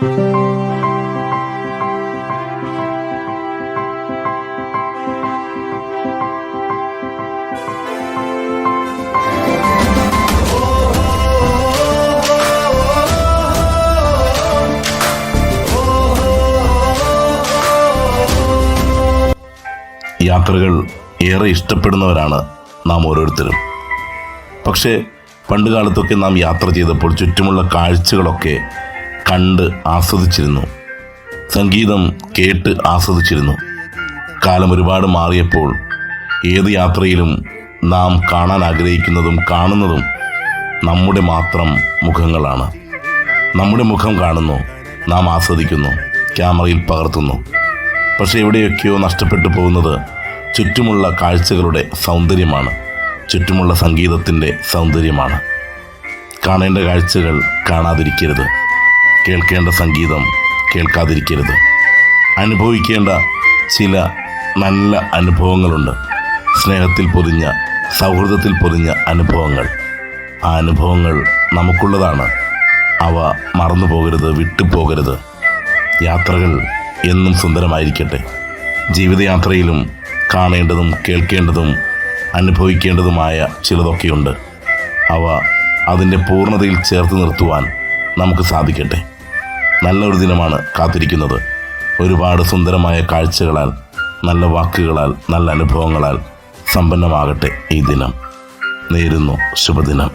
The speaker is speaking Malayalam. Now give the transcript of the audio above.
യാത്രകൾ ഏറെ ഇഷ്ടപ്പെടുന്നവരാണ് നാം ഓരോരുത്തരും. പക്ഷേ പണ്ടുകാലത്തൊക്കെ നാം യാത്ര ചെയ്തപ്പോൾ ചുറ്റുമുള്ള കാഴ്ചകളൊക്കെ കണ്ട് ആസ്വദിച്ചിരുന്നു, സംഗീതം കേട്ട് ആസ്വദിച്ചിരുന്നു. കാലം ഒരുപാട് മാറിയപ്പോൾ ഏത് യാത്രയിലും നാം കാണാൻ ആഗ്രഹിക്കുന്നതും കാണുന്നതും നമ്മുടെ മാത്രം മുഖങ്ങളാണ്. നമ്മുടെ മുഖം കാണുന്നു, നാം ആസ്വദിക്കുന്നു, ക്യാമറയിൽ പകർത്തുന്നു. പക്ഷെ എവിടെയൊക്കെയോ നഷ്ടപ്പെട്ടു പോകുന്നത് ചുറ്റുമുള്ള കാഴ്ചകളുടെ സൗന്ദര്യമാണ്, ചുറ്റുമുള്ള സംഗീതത്തിൻ്റെ സൗന്ദര്യമാണ്. കാണേണ്ട കാഴ്ചകൾ കാണാതിരിക്കരുത്, കേൾക്കേണ്ട സംഗീതം കേൾക്കാതിരിക്കരുത്. അനുഭവിക്കേണ്ട ചില നല്ല അനുഭവങ്ങളുണ്ട്, സ്നേഹത്തിൽ പൊതിഞ്ഞ, സൗഹൃദത്തിൽ പൊതിഞ്ഞ അനുഭവങ്ങൾ. ആ അനുഭവങ്ങൾ നമുക്കുള്ളതാണ്. അവ മറന്നു പോകരുത്, വിട്ടുപോകരുത്. യാത്രകൾ എന്നും സുന്ദരമായിരിക്കട്ടെ. ജീവിതയാത്രയിലും കാണേണ്ടതും കേൾക്കേണ്ടതും അനുഭവിക്കേണ്ടതുമായ ചിലതൊക്കെയുണ്ട്. അവ അതിൻ്റെ പൂർണ്ണതയിൽ ചേർത്ത് നിർത്തുവാൻ നമുക്ക് സാധിക്കട്ടെ. നല്ലൊരു ദിനമാണ് കാത്തിരിക്കുന്നത്. ഒരുപാട് സുന്ദരമായ കാഴ്ചകളാൽ, നല്ല വാക്കുകളാൽ, നല്ല അനുഭവങ്ങളാൽ സമ്പന്നമാകട്ടെ ഈ ദിനം. നേരുന്നു ശുഭദിനം.